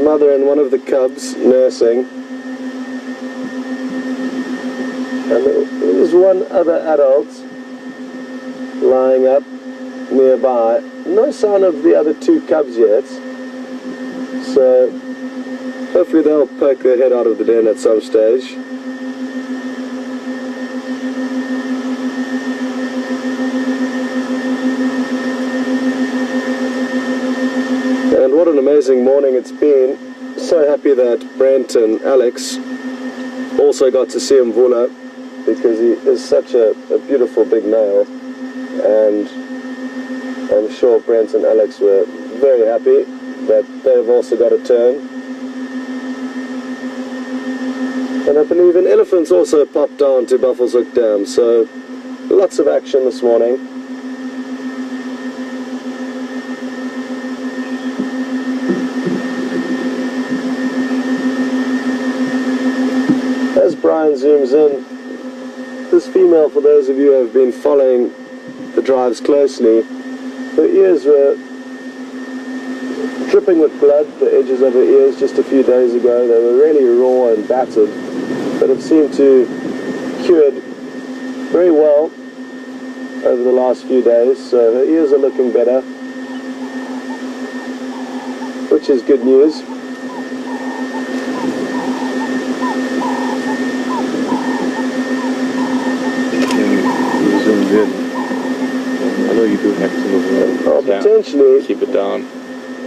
Mother and one of the cubs nursing. And there's one other adult lying up nearby. No sign of the other two cubs yet. So hopefully they'll poke their head out of the den at some stage. And what an amazing morning it's been. So happy that Brent and Alex also got to see Mvula, because he is such a beautiful big male, and I'm sure Brent and Alex were very happy that they've also got a turn. And I believe an elephant's also popped down to Buffalo's Hook Dam, so lots of action this morning. As Brian zooms in, this female, for those of you who have been following the drives closely, her ears were dripping with blood, the edges of her ears just a few days ago. They were really raw and battered, but have seemed to cured very well over the last few days, so her ears are looking better, which is good news. I know you do have to move it potentially keep it down.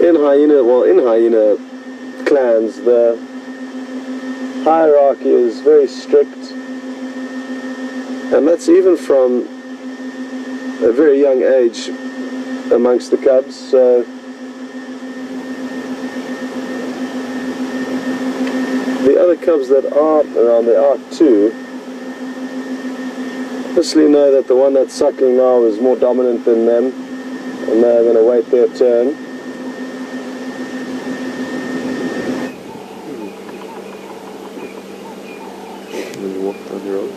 In hyena clans, the hierarchy is very strict, and that's even from a very young age amongst the cubs. So the other cubs that are around, there are two. Obviously know that the one that's suckling now is more dominant than them, and they're going to wait their turn. When you walk down the road.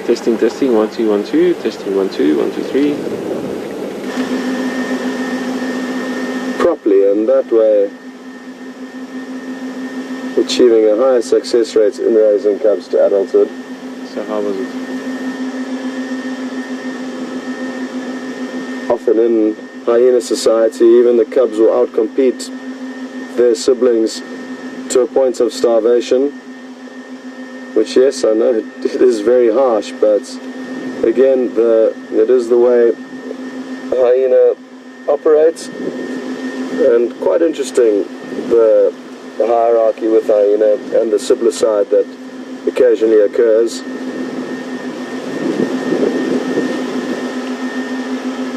Testing, testing, 1 2 1 2, testing 1 2 1 2 3. Properly, and that way achieving a higher success rate in raising cubs to adulthood. So how was it? Often in hyena society, even the cubs will outcompete their siblings to a point of starvation, which, yes, I know it is very harsh, but again, it is the way a hyena operates. And quite interesting, the hierarchy with hyena and the siblicide that occasionally occurs.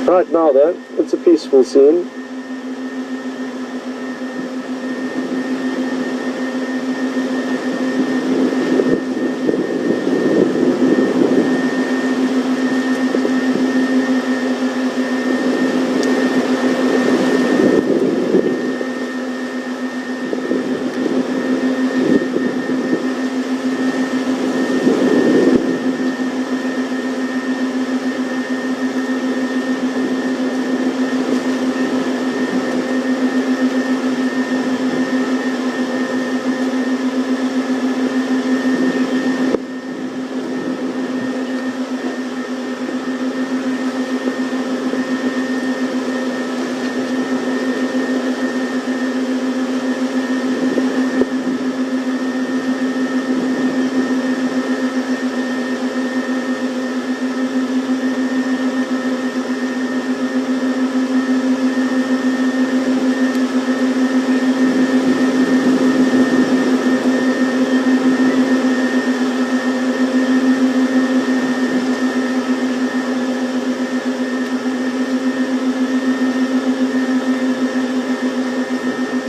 Right now though, it's a peaceful scene.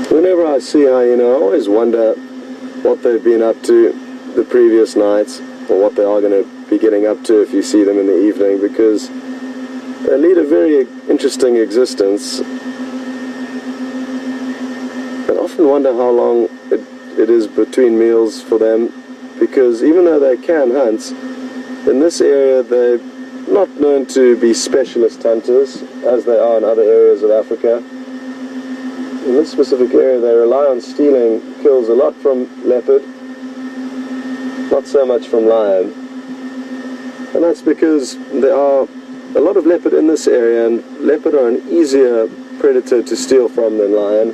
Whenever I see hyena, I always wonder what they've been up to the previous nights, or what they are going to be getting up to if you see them in the evening, because they lead a very interesting existence. I often wonder how long it is between meals for them, because even though they can hunt, in this area they're not known to be specialist hunters as they are in other areas of Africa. In this specific area they rely on stealing kills a lot from leopard, not so much from lion. And that's because there are a lot of leopard in this area, and leopard are an easier predator to steal from than lion.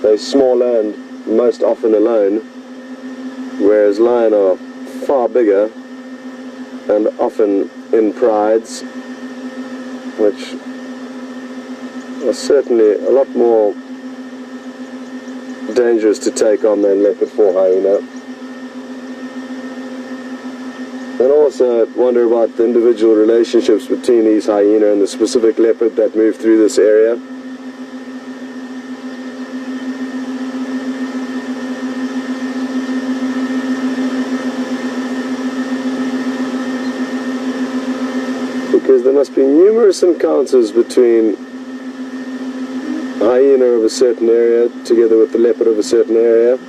They're smaller and most often alone, whereas lion are far bigger and often in prides, which are certainly a lot more dangerous to take on than leopard for hyena. And also wonder about the individual relationships between these hyena and the specific leopard that move through this area. Because there must be numerous encounters between a hyena of a certain area together with the leopard of a certain area.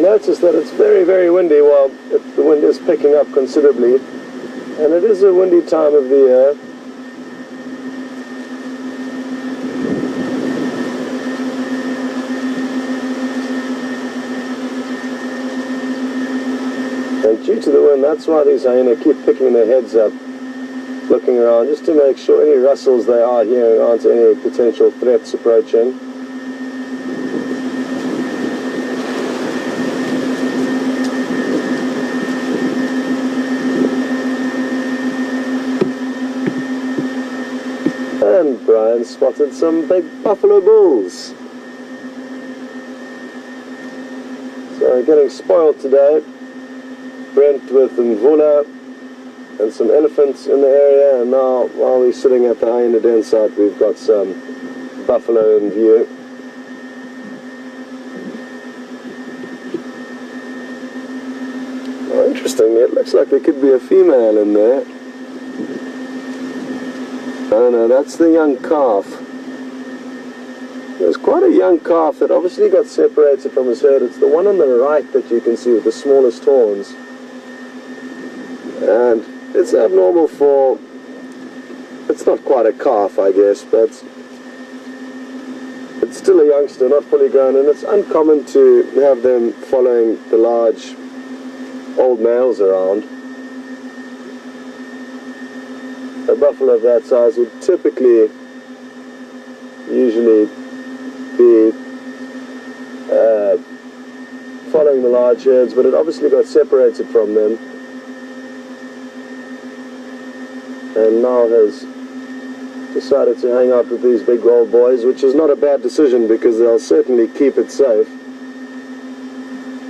Notice that it's very, very windy. Well, the wind is picking up considerably, and it is a windy time of the year. And due to the wind, that's why these hyena keep picking their heads up, looking around, just to make sure any rustles they are hearing aren't any potential threats approaching. And Brian spotted some big buffalo bulls. So getting spoiled today. Brent with Mvula and some elephants in the area, and now while we're sitting at the hyena den site we've got some buffalo in view. Oh, interesting, it looks like there could be a female in there. Oh no, that's the young calf. There's quite a young calf that obviously got separated from his herd. It's the one on the right that you can see with the smallest horns. And it's abnormal for, it's not quite a calf I guess, but it's still a youngster, not fully grown, and it's uncommon to have them following the large old males around. A buffalo of that size would typically, usually be following the large herds, but it obviously got separated from them and now has decided to hang out with these big old boys, which is not a bad decision because they'll certainly keep it safe.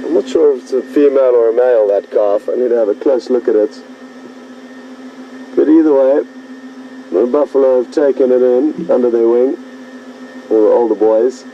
I'm not sure if it's a female or a male, that calf. I need to have a close look at it. But either way, the buffalo have taken it in under their wing, or the older boys.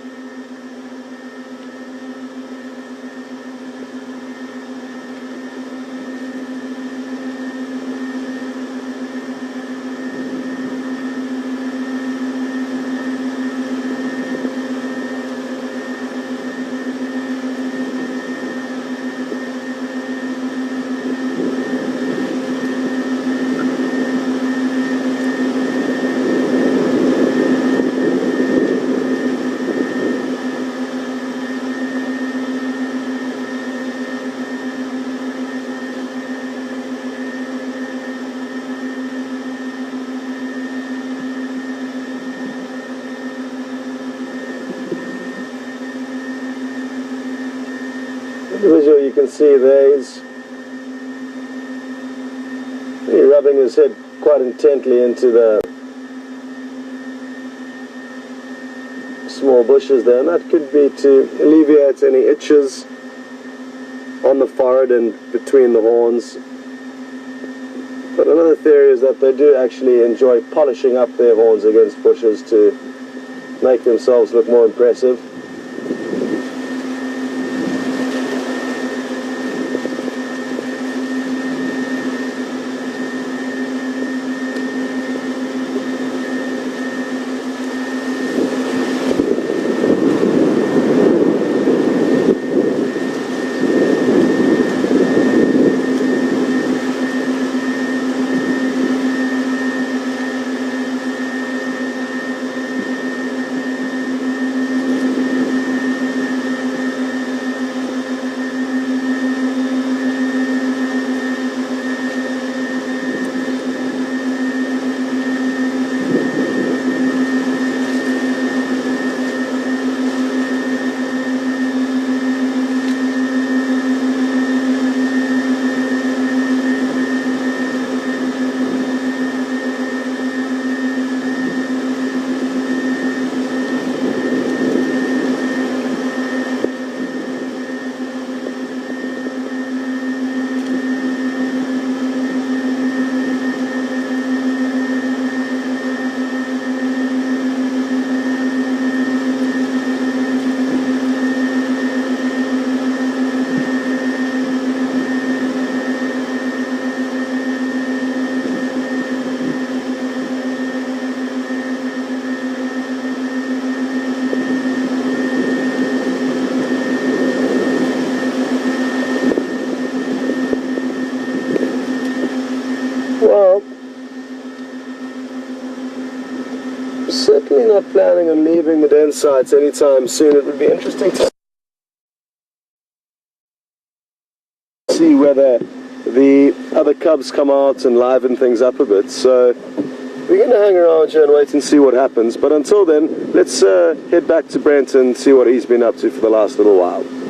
visual you can see there is rubbing his head quite intently into the small bushes there, and that could be to alleviate any itches on the forehead and between the horns. But another theory is that they do actually enjoy polishing up their horns against bushes to make themselves look more impressive. Well, certainly not planning on leaving the den sites anytime soon. It would be interesting to see whether the other cubs come out and liven things up a bit. So we're going to hang around here and wait and see what happens. But until then, let's head back to Brent and see what he's been up to for the last little while.